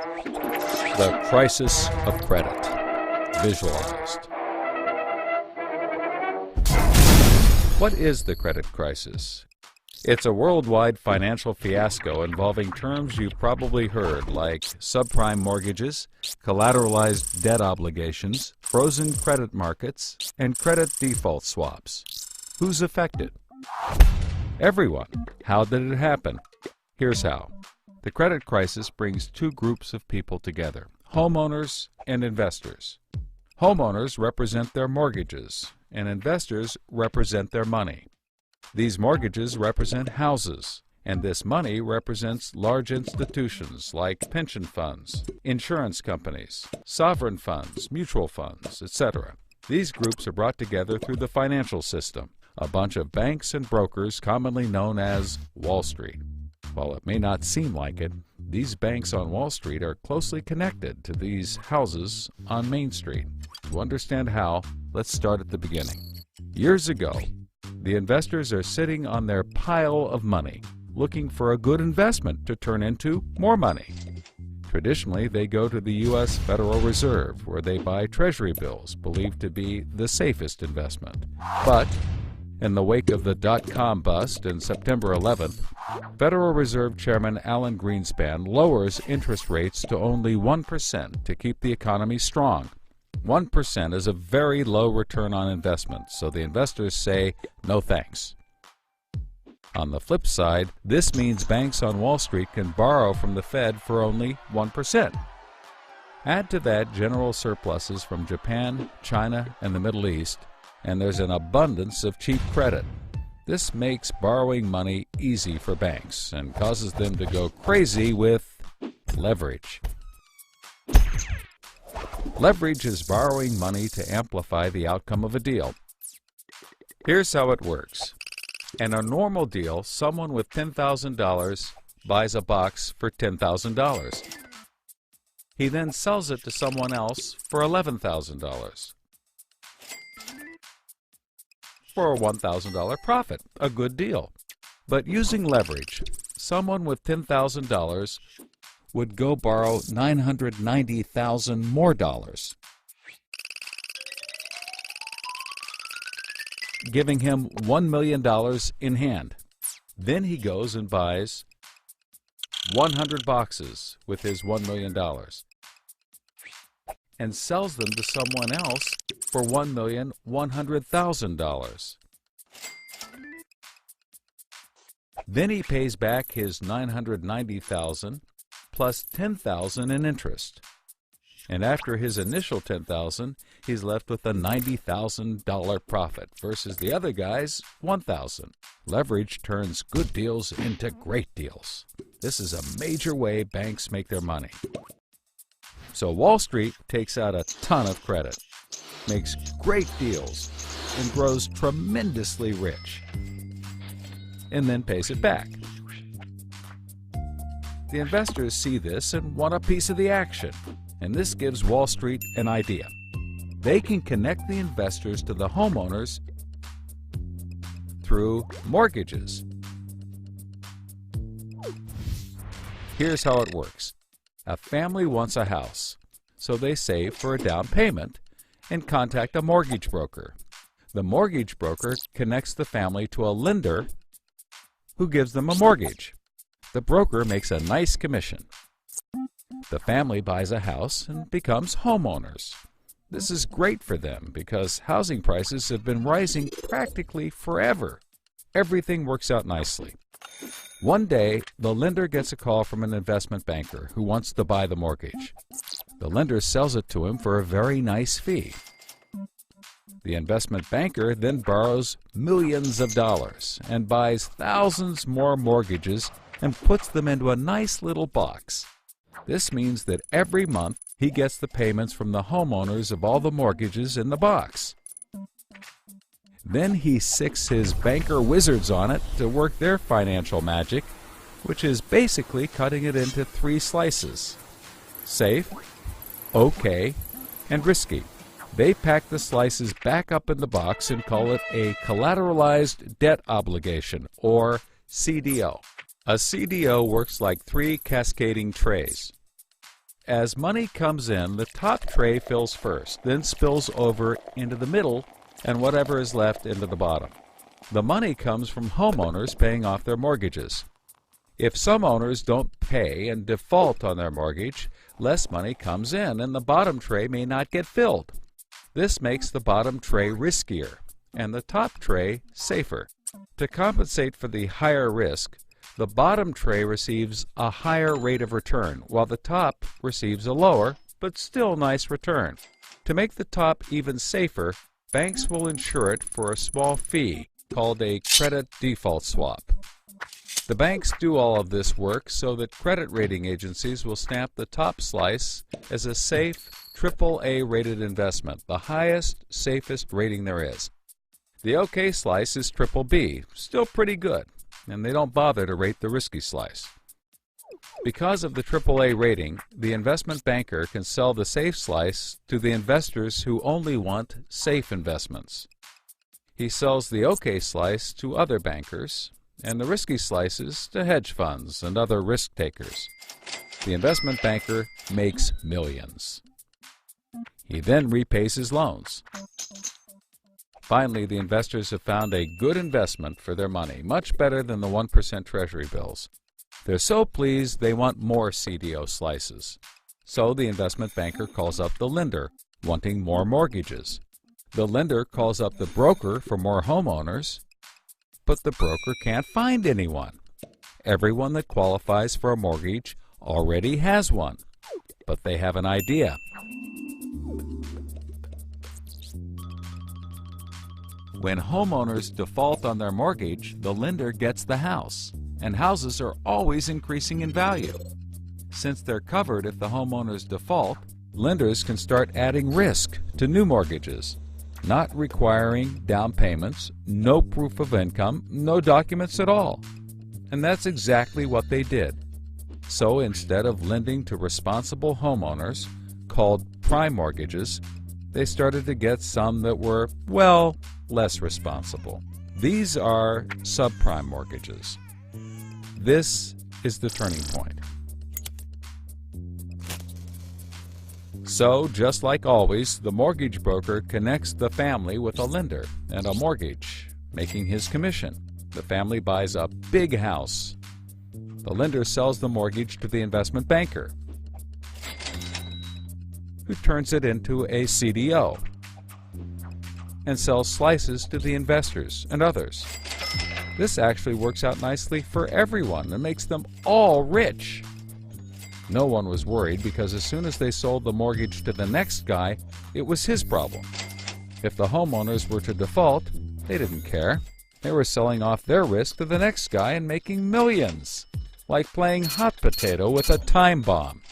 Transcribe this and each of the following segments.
The crisis of credit, visualized. What is the credit crisis? It's a worldwide financial fiasco involving terms you've probably heard like subprime mortgages, collateralized debt obligations, frozen credit markets, and credit default swaps. Who's affected? Everyone. How did it happen? Here's how. The credit crisis brings two groups of people together, homeowners and investors. Homeowners represent their mortgages, and investors represent their money. These mortgages represent houses, and this money represents large institutions like pension funds, insurance companies, sovereign funds, mutual funds, etc. These groups are brought together through the financial system, a bunch of banks and brokers commonly known as Wall Street. While it may not seem like it, these banks on Wall Street are closely connected to these houses on Main Street. To understand how, let's start at the beginning. Years ago, the investors are sitting on their pile of money, looking for a good investment to turn into more money. Traditionally, they go to the U.S. Federal Reserve, where they buy Treasury bills, believed to be the safest investment. But in the wake of the dot-com bust in September 11th, Federal Reserve Chairman Alan Greenspan lowers interest rates to only 1% to keep the economy strong. 1% is a very low return on investment, so the investors say, no thanks. On the flip side, this means banks on Wall Street can borrow from the Fed for only 1%. Add to that general surpluses from Japan, China, and the Middle East, and there's an abundance of cheap credit. This makes borrowing money easy for banks and causes them to go crazy with leverage. Leverage is borrowing money to amplify the outcome of a deal. Here's how it works. In a normal deal, someone with $10,000 buys a box for $10,000. He then sells it to someone else for $11,000. For a $1,000 profit, a good deal. But using leverage, someone with $10,000 would go borrow $990,000 more dollars, giving him $1 million in hand. Then he goes and buys 100 boxes with his $1 million and sells them to someone else for $1,100,000. Then he pays back his $990,000 plus $10,000 in interest. And after his initial $10,000, he's left with a $90,000 profit versus the other guy's $1,000. Leverage turns good deals into great deals. This is a major way banks make their money. So Wall Street takes out a ton of credit, makes great deals, and grows tremendously rich, and then pays it back. The investors see this and want a piece of the action, and this gives Wall Street an idea. They can connect the investors to the homeowners through mortgages. Here's how it works. A family wants a house, so they save for a down payment and contact a mortgage broker. The mortgage broker connects the family to a lender who gives them a mortgage. The broker makes a nice commission. The family buys a house and becomes homeowners. This is great for them because housing prices have been rising practically forever. Everything works out nicely. One day, the lender gets a call from an investment banker who wants to buy the mortgage. The lender sells it to him for a very nice fee. The investment banker then borrows millions of dollars and buys thousands more mortgages and puts them into a nice little box. This means that every month he gets the payments from the homeowners of all the mortgages in the box. Then he sicks his banker wizards on it to work their financial magic, which is basically cutting it into 3 slices: safe, okay, and risky. They pack the slices back up in the box and call it a collateralized debt obligation, or CDO. A CDO works like 3 cascading trays. As money comes in, the top tray fills first, then spills over into the middle, and whatever is left into the bottom. The money comes from homeowners paying off their mortgages. If some owners don't pay and default on their mortgage, less money comes in and the bottom tray may not get filled. This makes the bottom tray riskier and the top tray safer. To compensate for the higher risk, the bottom tray receives a higher rate of return, while the top receives a lower, but still nice return. To make the top even safer, banks will insure it for a small fee called a credit default swap. The banks do all of this work so that credit rating agencies will stamp the top slice as a safe, AAA rated investment, the highest, safest rating there is. The OK slice is BBB, still pretty good, and they don't bother to rate the risky slice. Because of the AAA rating, the investment banker can sell the safe slice to the investors who only want safe investments. He sells the OK slice to other bankers, and the risky slices to hedge funds and other risk takers. The investment banker makes millions. He then repays his loans. Finally, the investors have found a good investment for their money, much better than the 1% Treasury bills. They're so pleased they want more CDO slices. So the investment banker calls up the lender, wanting more mortgages. The lender calls up the broker for more homeowners, but the broker can't find anyone. Everyone that qualifies for a mortgage already has one, but they have an idea. When homeowners default on their mortgage, the lender gets the house, and houses are always increasing in value. Since they're covered if the homeowners default, lenders can start adding risk to new mortgages, not requiring down payments, no proof of income, no documents at all. And that's exactly what they did. So instead of lending to responsible homeowners, called prime mortgages, they started to get some that were, well, less responsible. These are subprime mortgages. This is the turning point. So, just like always, the mortgage broker connects the family with a lender and a mortgage, making his commission. The family buys a big house. The lender sells the mortgage to the investment banker, who turns it into a CDO and sells slices to the investors and others. This actually works out nicely for everyone and makes them all rich. No one was worried because as soon as they sold the mortgage to the next guy, it was his problem. If the homeowners were to default, they didn't care. They were selling off their risk to the next guy and making millions, like playing hot potato with a time bomb.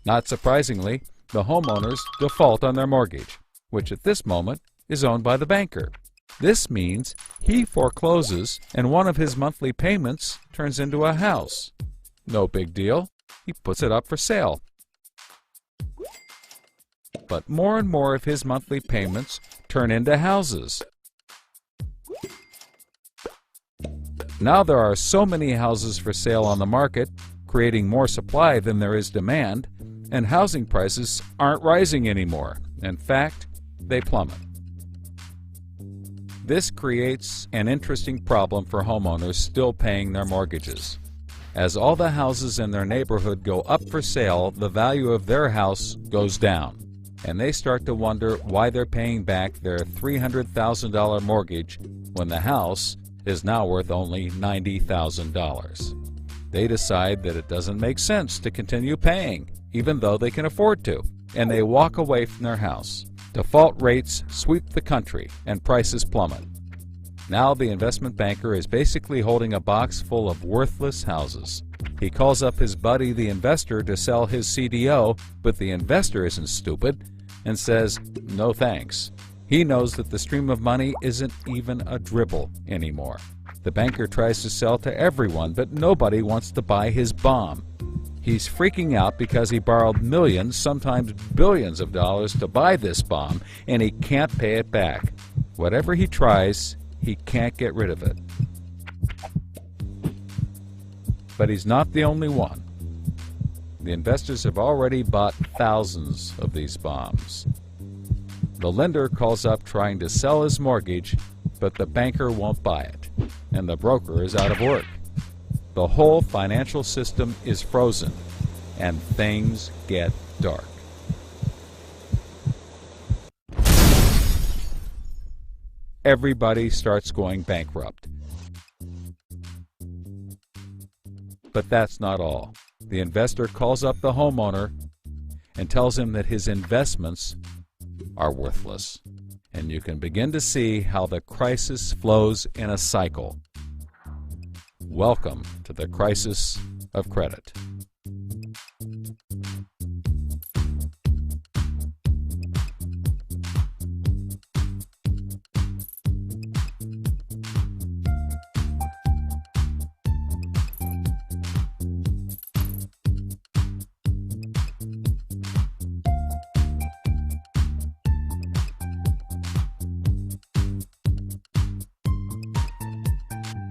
Not surprisingly, the homeowners default on their mortgage, which at this moment is owned by the banker. This means he forecloses and one of his monthly payments turns into a house. No big deal. He puts it up for sale. But more and more of his monthly payments turn into houses. Now there are so many houses for sale on the market, creating more supply than there is demand, and housing prices aren't rising anymore. In fact, they plummet. This creates an interesting problem for homeowners still paying their mortgages. As all the houses in their neighborhood go up for sale, the value of their house goes down, and they start to wonder why they're paying back their $300,000 mortgage when the house is now worth only $90,000. They decide that it doesn't make sense to continue paying, even though they can afford to, and they walk away from their house. Default rates sweep the country and prices plummet. Now the investment banker is basically holding a box full of worthless houses. He calls up his buddy the investor to sell his CDO, but the investor isn't stupid and says, no thanks. He knows that the stream of money isn't even a dribble anymore. The banker tries to sell to everyone, but nobody wants to buy his bomb. He's freaking out because he borrowed millions, sometimes billions of dollars to buy this bomb, and he can't pay it back. Whatever he tries, he can't get rid of it. But he's not the only one. The investors have already bought thousands of these bombs. The lender calls up trying to sell his mortgage, but the banker won't buy it, and the broker is out of work. The whole financial system is frozen, and things get dark. Everybody starts going bankrupt. But that's not all. The investor calls up the homeowner and tells him that his investments are worthless. And you can begin to see how the crisis flows in a cycle. Welcome to the crisis of credit.